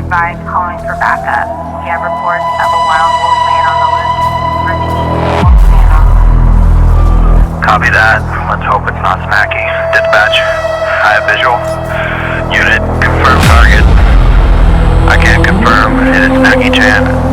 advise calling for backup. We have reports of a wild wolf man on the loose. Wolf man on the loose. Copy that. Let's hope it's not Smacky. Dispatch, I have visual. Unit, confirm target. I can't confirm. It is Snacky Chan.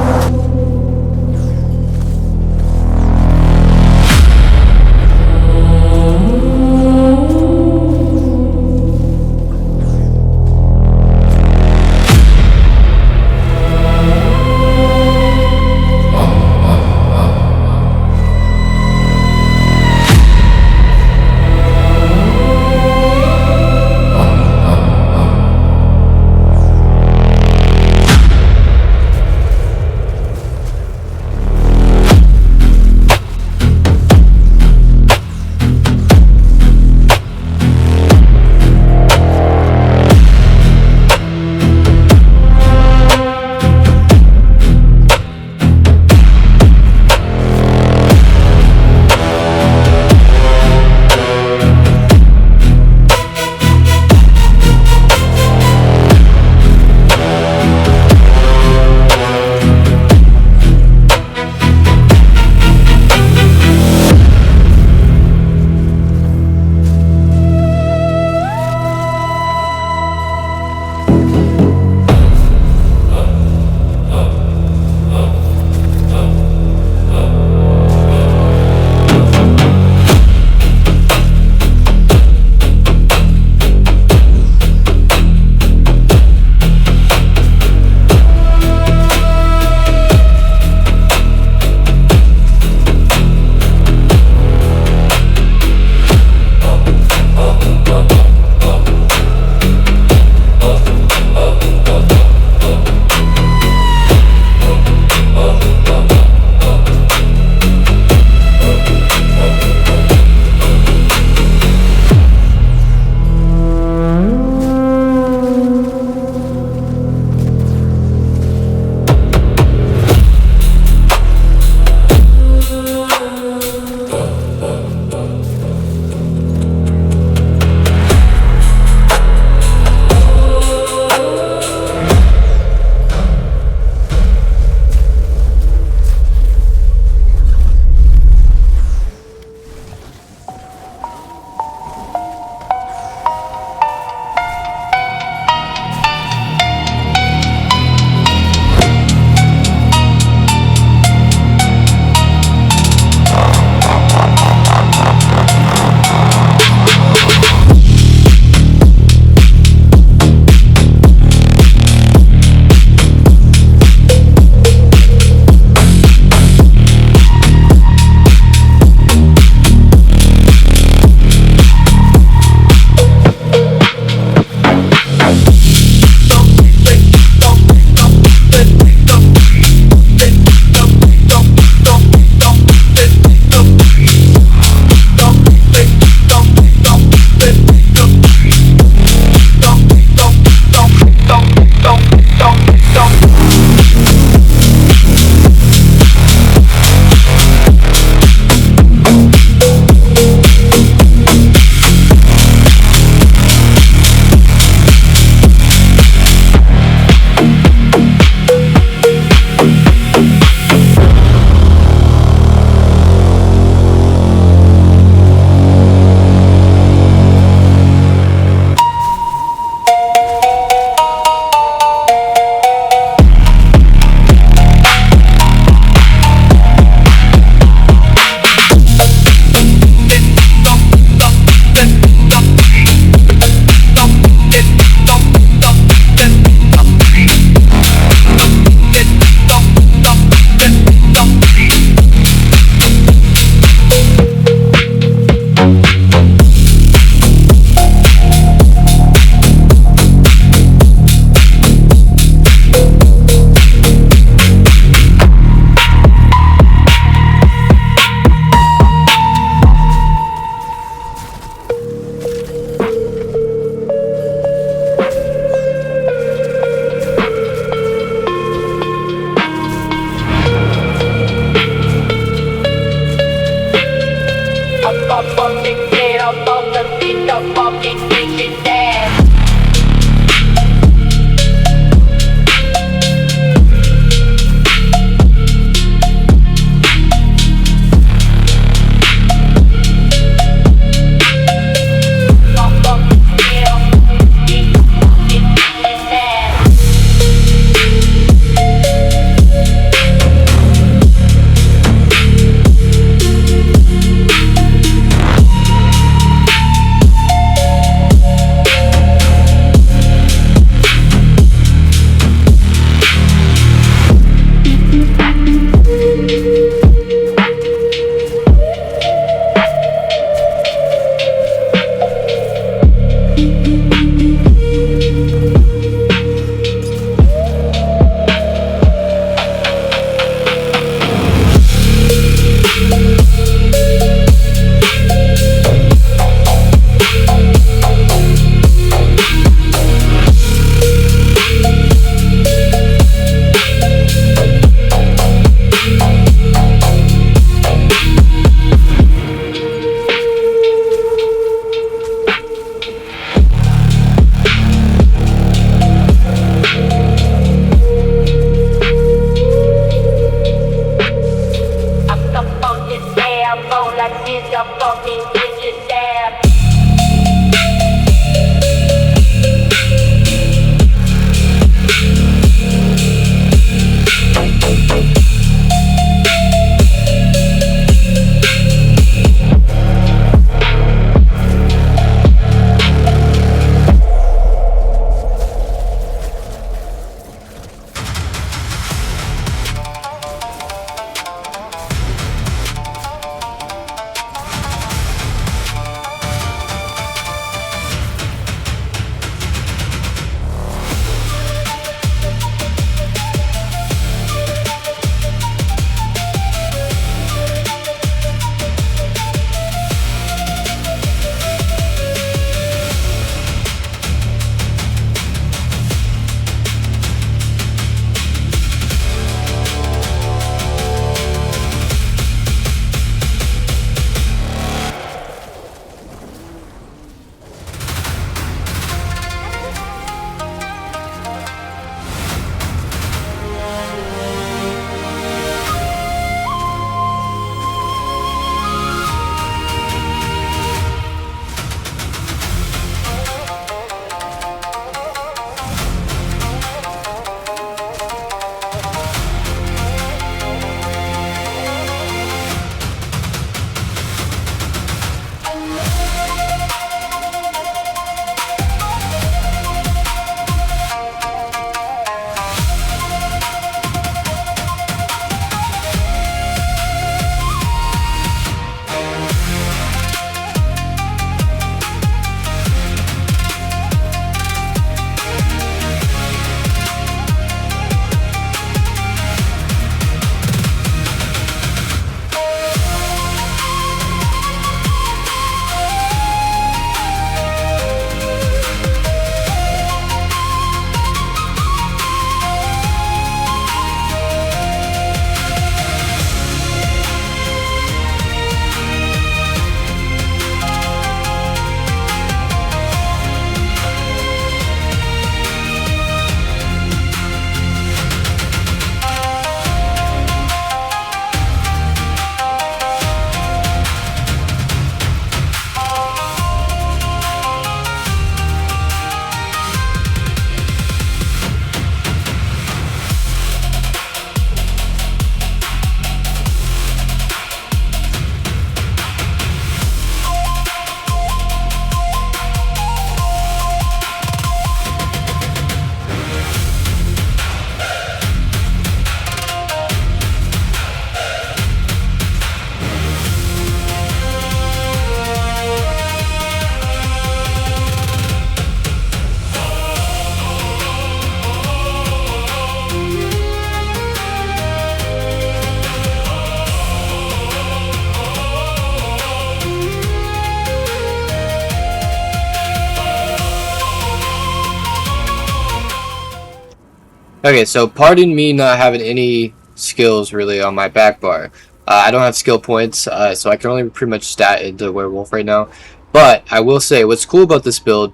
Okay, so pardon me not having any skills really on my back bar. I don't have skill points, so I can only pretty much stat into Werewolf right now. But I will say, what's cool about this build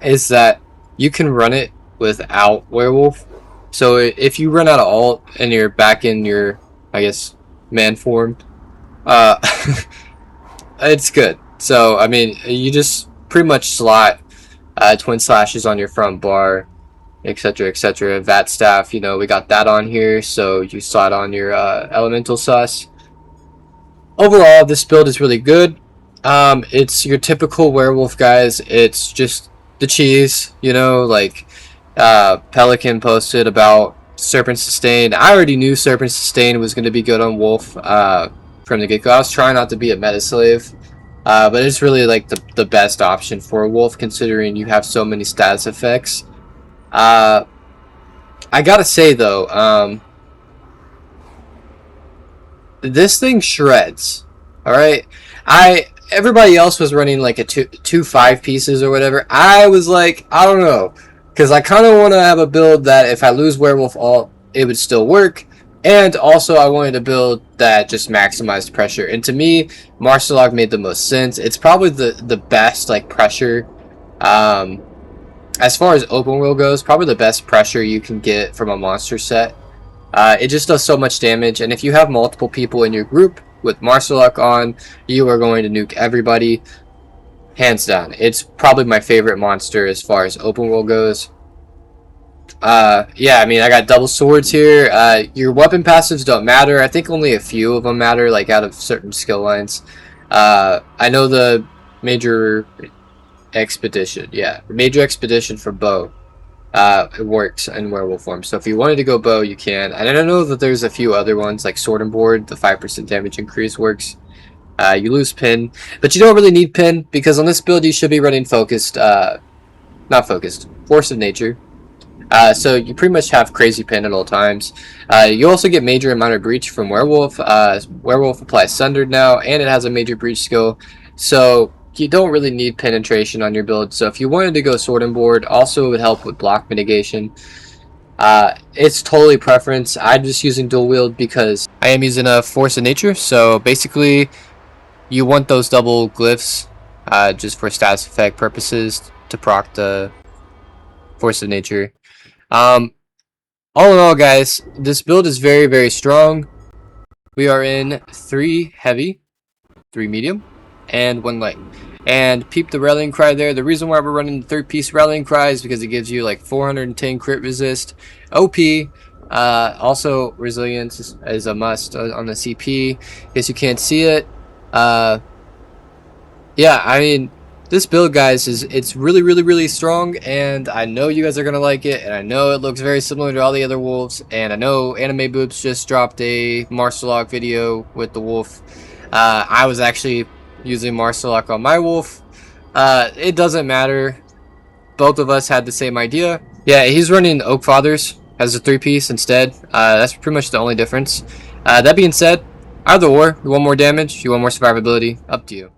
is that you can run it without Werewolf. So if you run out of ult and you're back in your, I guess, man form, uh, it's good. So, I mean, you just pretty much slot twin slashes on your front bar, etc., etc. Vat staff, you know, we got that on here, so you slot on your elemental sus. Overall, this build is really good. It's your typical werewolf, guys. It's just the cheese, you know, like Pelican posted about Serpent Sustain. I already knew Serpent Sustain was going to be good on Wolf from the get-go. I was trying not to be a meta slave, but it's really like the best option for a Wolf, considering you have so many status effects. I gotta say though, this thing shreds. All right, everybody else was running like a two 5 pieces or whatever. I was like, I don't know, because I kind of want to have a build that if I lose Werewolf ult, it would still work, and also I wanted a build that just maximized pressure. And to me, Marcelog made the most sense. It's probably the best like pressure. As far as open world goes, probably the best pressure you can get from a monster set. It just does so much damage, and if you have multiple people in your group with Marcelok on, you are going to nuke everybody, hands down. It's probably my favorite monster as far as open world goes. Yeah, I mean, I got double swords here. Your weapon passives don't matter. I think only a few of them matter, like out of certain skill lines. I know the major expedition, yeah, major expedition for bow, it works in werewolf form. So if you wanted to go bow, you can. And I don't know that there's a few other ones like sword and board. The 5% damage increase works. You lose pin, but you don't really need pin, because on this build you should be running focused, not focused, force of nature. So you pretty much have crazy pin at all times. You also get major and minor breach from werewolf. Werewolf applies sundered now, and it has a major breach skill. So you don't really need penetration on your build. So if you wanted to go sword and board, also it would help with block mitigation. It's totally preference. I'm just using dual wield because I am using a force of nature. So basically, you want those double glyphs just for status effect purposes to proc the force of nature. All in all, guys, this build is very, very strong. We are in 3 heavy, 3 medium, and 1 light. And peep the rallying cry there. The reason why we're running the 3-piece rallying cry is because it gives you like 410 crit resist, OP. Also resilience is a must on the CP. In case you can't see it. Yeah, I mean, this build, guys, it's really, really, really strong, and I know you guys are gonna like it, and I know it looks very similar to all the other wolves, and I know Anime Boobs just dropped a Marcelok video with the wolf. I was actually using Marcelok on my wolf. It doesn't matter. Both of us had the same idea. Yeah, he's running Oak Fathers as a 3-piece instead. That's pretty much the only difference. That being said, either or, you want more damage, you want more survivability, up to you.